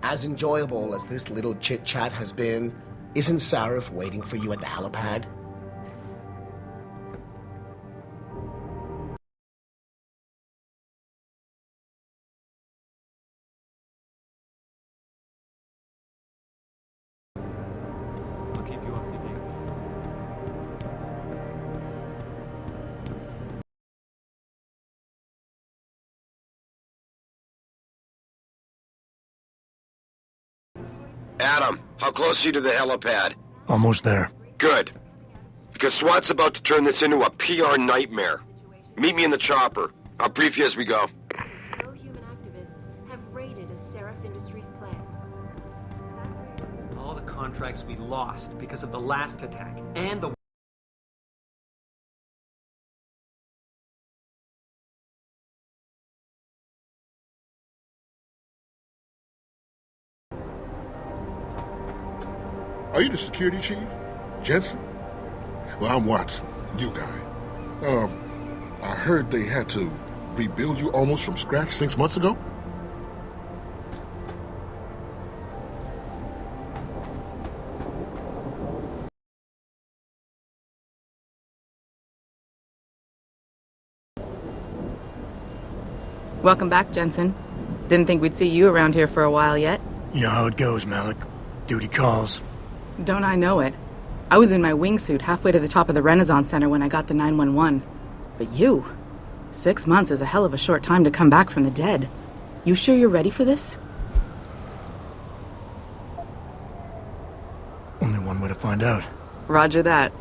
As enjoyable as this little chit-chat has been, isn't Sarif waiting for you at the helipad? I'll keep you up to date. Adam, how close are you to the helipad? Almost there. Good. Because SWAT's about to turn this into a PR nightmare. Meet me in the chopper. I'll brief you as we go. Pro-human activists have raided a Seraph Industries plant. All the contracts we lost because of the last attack, and the... Are you the security chief? Jensen? Well, I'm Watson, new guy. I heard they had to rebuild you almost from scratch 6 months ago? Welcome back, Jensen. Didn't think we'd see you around here for a while yet. You know how it goes, Malik. Duty calls. Don't I know it? I was in my wingsuit halfway to the top of the Renaissance Center when I got the 911. But you... 6 months is a hell of a short time to come back from the dead. You sure you're ready for this? Only one way to find out. Roger that.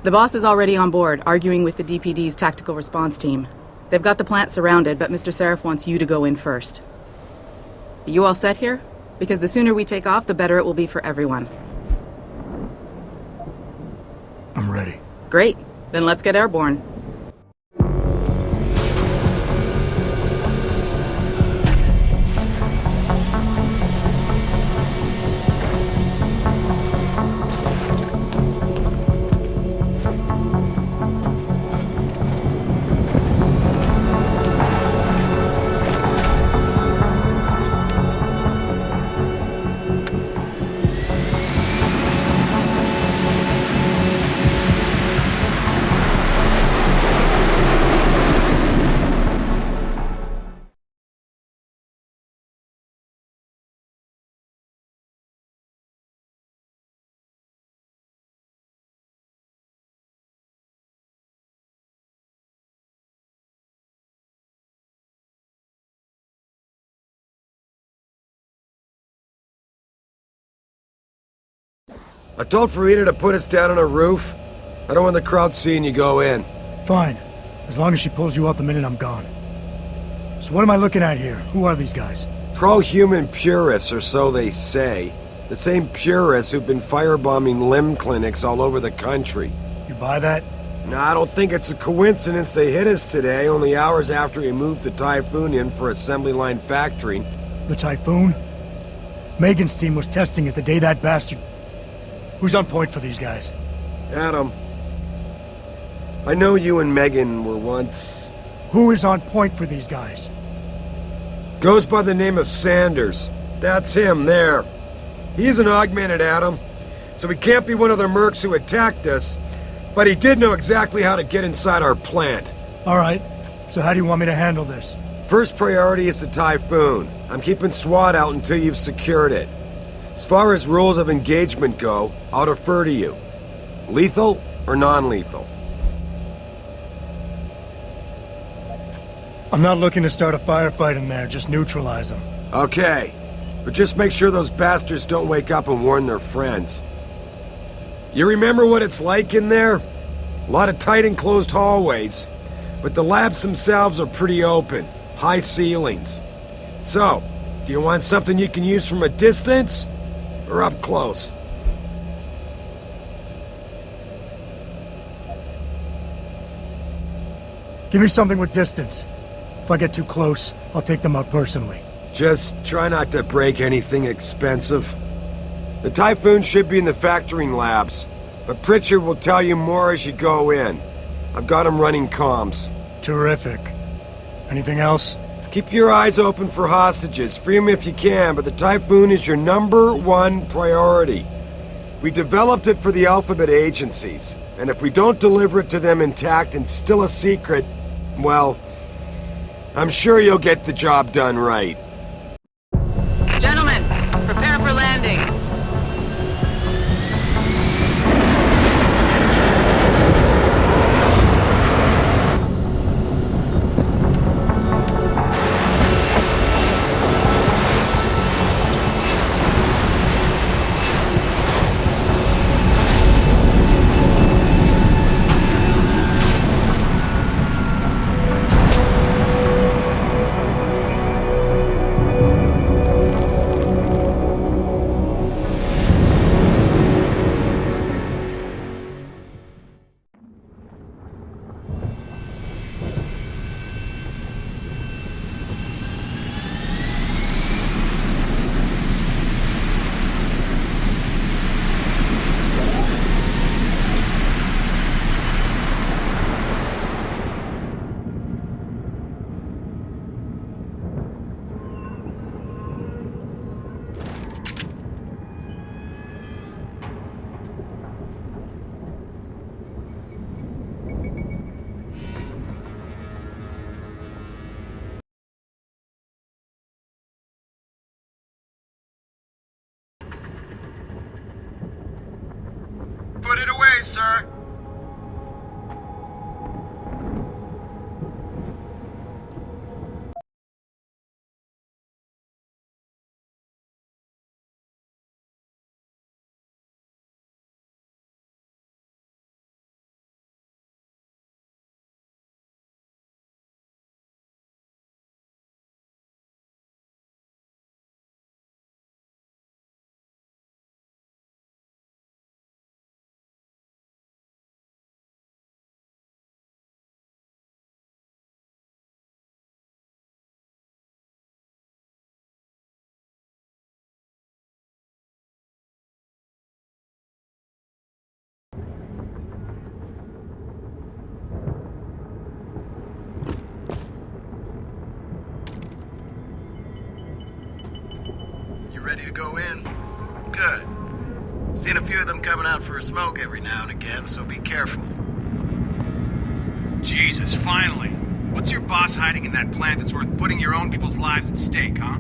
The boss is already on board, arguing with the DPD's tactical response team. They've got the plant surrounded, but Mr. Seraph wants you to go in first. Are you all set here? Because the sooner we take off, the better it will be for everyone. I'm ready. Great. Then let's get airborne. I told Farida to put us down on a roof. I don't want the crowd seeing you go in. Fine. As long as she pulls you out the minute I'm gone. So what am I looking at here? Who are these guys? Pro-human purists, or so they say. The same purists who've been firebombing limb clinics all over the country. You buy that? Nah, I don't think it's a coincidence they hit us today, only hours after we moved the Typhoon in for assembly line factory. The Typhoon? Megan's team was testing it the day that bastard... Who's on point for these guys? Adam, I know you and Megan were once... Who is on point for these guys? Goes by the name of Sanders. That's him, there. He's an augmented, Adam. So he can't be one of the mercs who attacked us, but he did know exactly how to get inside our plant. Alright, so how do you want me to handle this? First priority is the Typhoon. I'm keeping SWAT out until you've secured it. As far as rules of engagement go, I'll defer to you. Lethal or non-lethal? I'm not looking to start a firefight in there, just neutralize them. Okay, but just make sure those bastards don't wake up and warn their friends. You remember what it's like in there? A lot of tight enclosed hallways, but the labs themselves are pretty open, high ceilings. So, do you want something you can use from a distance, or up close? Give me something with distance. If I get too close, I'll take them out personally. Just try not to break anything expensive. The Typhoon should be in the factoring labs. But Pritchard will tell you more as you go in. I've got him running comms. Terrific. Anything else? Keep your eyes open for hostages. Free them if you can, but the Typhoon is your #1 priority. We developed it for the Alphabet agencies, and if we don't deliver it to them intact and still a secret, well, I'm sure you'll get the job done right. Gentlemen, prepare for landing. Put it away, sir. You ready to go in? Good. Seen a few of them coming out for a smoke every now and again, so be careful. Jesus, finally. What's your boss hiding in that plant that's worth putting your own people's lives at stake, huh?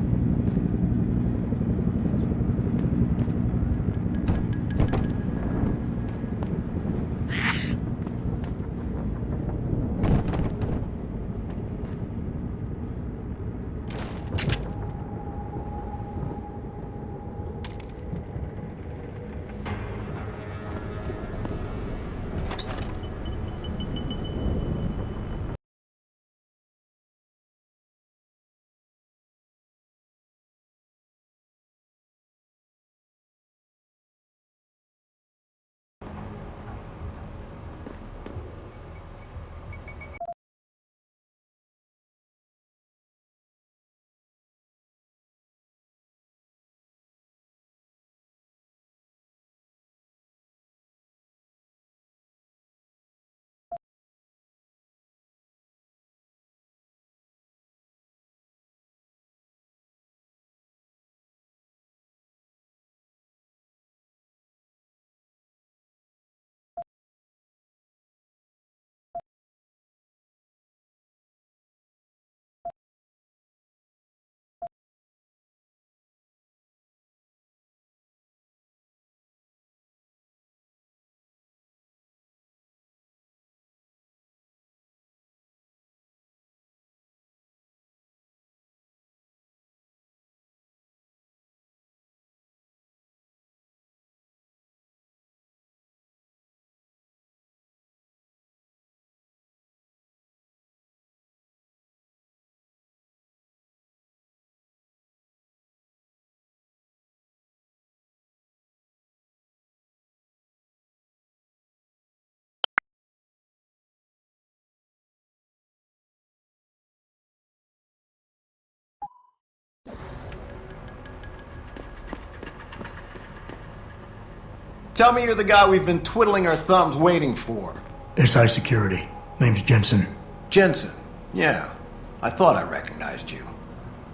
Tell me you're the guy we've been twiddling our thumbs waiting for. SI Security. Name's Jensen. Jensen. Yeah. I thought I recognized you.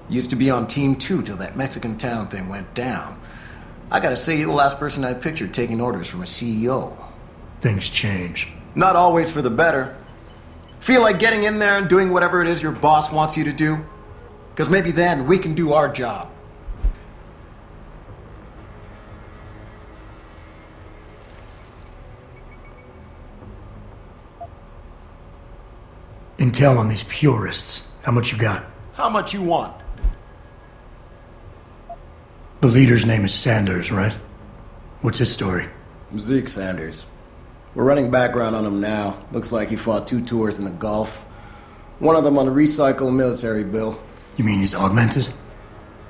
Used to be on Team 2 till that Mexican town thing went down. I gotta say, you're the last person I pictured taking orders from a CEO. Things change. Not always for the better. Feel like getting in there and doing whatever it is your boss wants you to do? Because maybe then we can do our job. Intel on these purists. How much you got? How much you want? The leader's name is Sanders, right? What's his story? Zeke Sanders. We're running background on him now. Looks like he fought 2 tours in the Gulf. One of them on a recycled military bill. You mean he's augmented?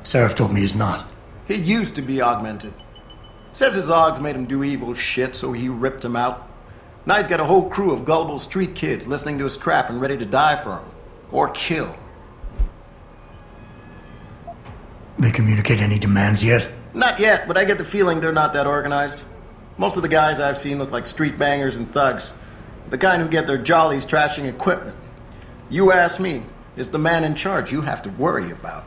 Sarif told me he's not. He used to be augmented. Says his augs made him do evil shit, so he ripped him out. Now he's got a whole crew of gullible street kids listening to his crap and ready to die for him. Or kill. They communicate any demands yet? Not yet, but I get the feeling they're not that organized. Most of the guys I've seen look like street bangers and thugs. The kind who get their jollies trashing equipment. You ask me, it's the man in charge you have to worry about.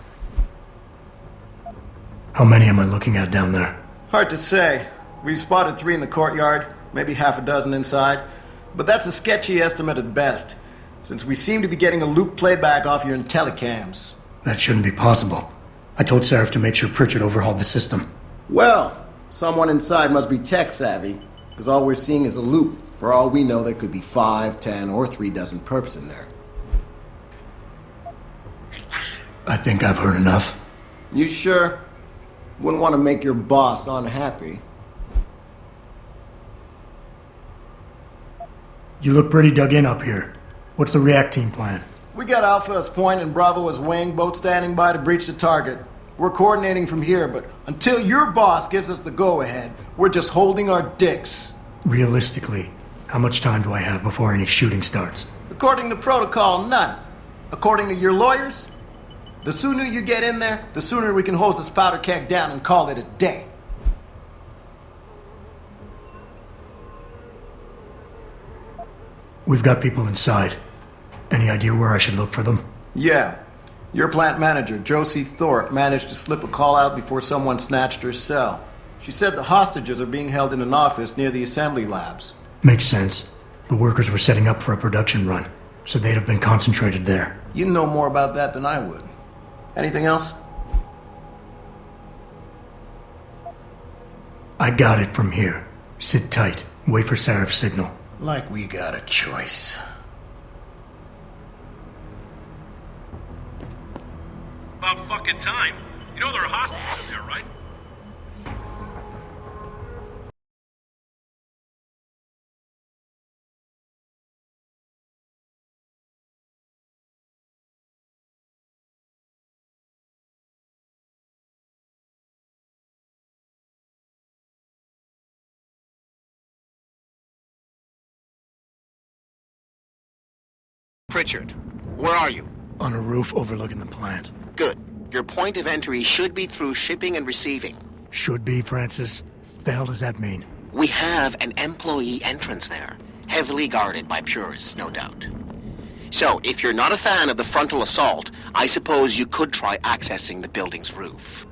How many am I looking at down there? Hard to say. We've spotted 3 in the courtyard, maybe half a dozen inside. But that's a sketchy estimate at best, since we seem to be getting a loop playback off your telecams. That shouldn't be possible. I told Sarif to make sure Pritchard overhauled the system. Well, someone inside must be tech savvy, because all we're seeing is a loop. For all we know, there could be 5, 10, or 3 dozen perps in there. I think I've heard enough. You sure? Wouldn't want to make your boss unhappy. You look pretty dug in up here. What's the react team plan? We got Alpha as point and Bravo as wing, both standing by to breach the target. We're coordinating from here, but until your boss gives us the go-ahead, we're just holding our dicks. Realistically, how much time do I have before any shooting starts? According to protocol, none. According to your lawyers, the sooner you get in there, the sooner we can hose this powder keg down and call it a day. We've got people inside. Any idea where I should look for them? Yeah. Your plant manager, Josie Thorpe, managed to slip a call out before someone snatched her cell. She said the hostages are being held in an office near the assembly labs. Makes sense. The workers were setting up for a production run, so they'd have been concentrated there. You know more about that than I would. Anything else? I got it from here. Sit tight. Wait for Sarif's signal. Like we got a choice. About fucking time. You know there are hostages in there, right? Pritchard, where are you? On a roof overlooking the plant. Good. Your point of entry should be through shipping and receiving. Should be, Francis. The hell does that mean? We have an employee entrance there, heavily guarded by purists, no doubt. So, if you're not a fan of the frontal assault, I suppose you could try accessing the building's roof.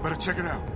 Better check it out.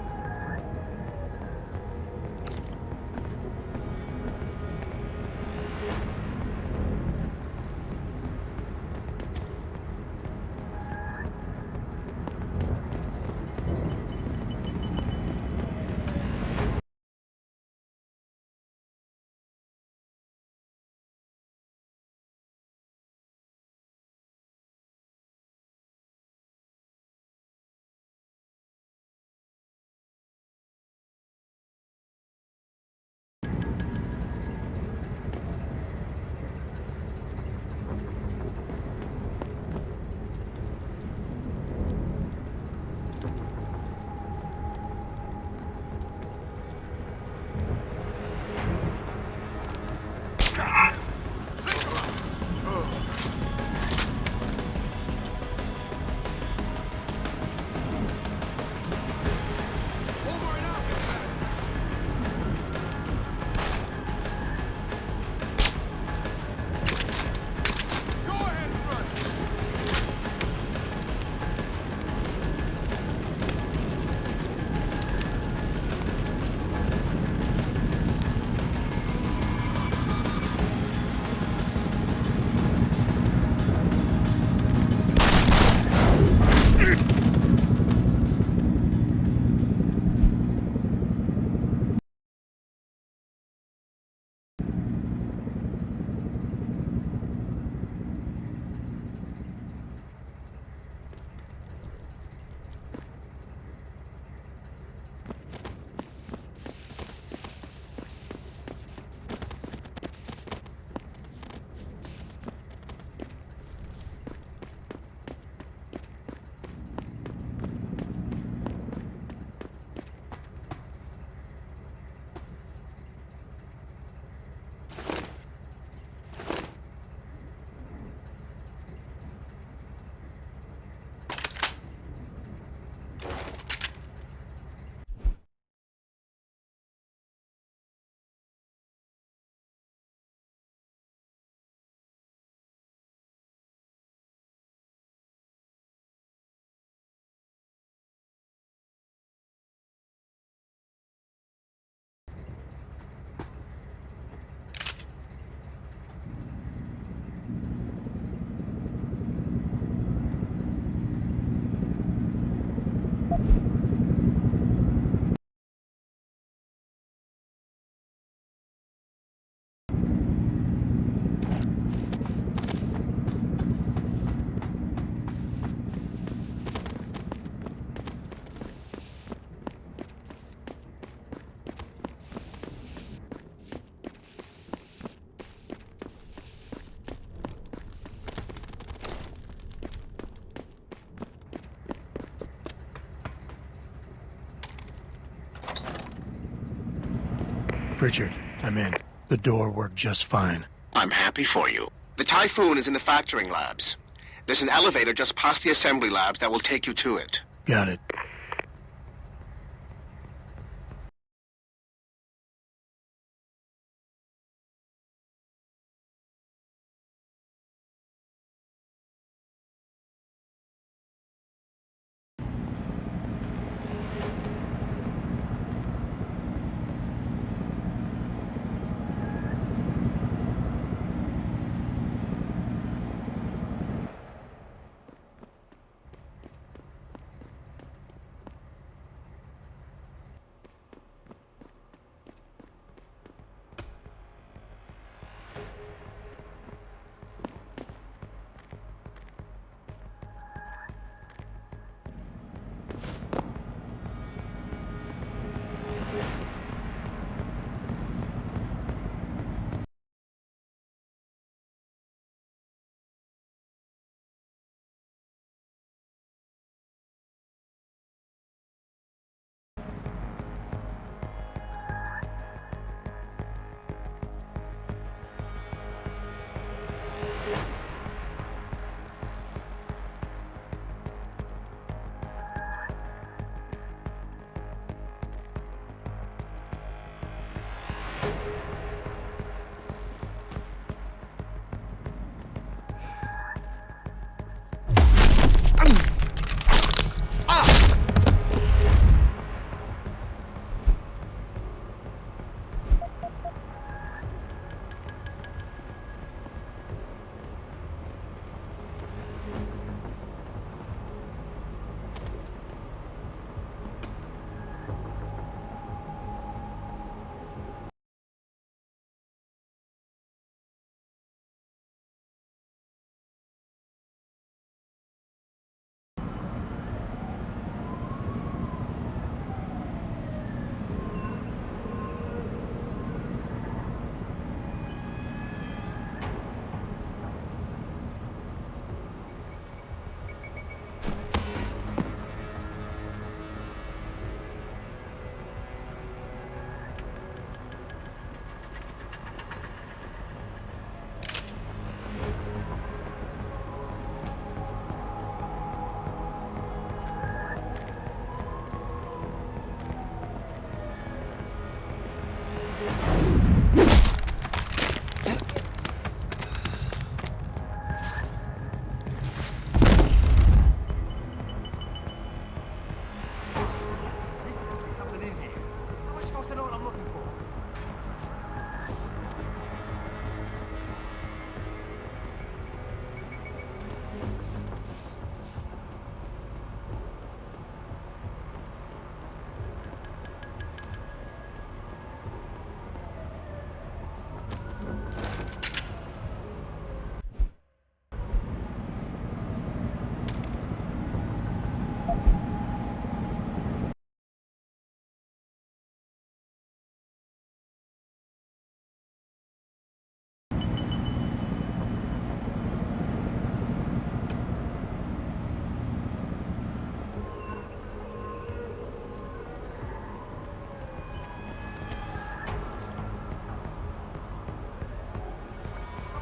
Pritchard, I'm in. The door worked just fine. I'm happy for you. The Typhoon is in the factoring labs. There's an elevator just past the assembly labs that will take you to it. Got it.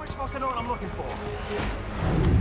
Supposed to know what I'm looking for.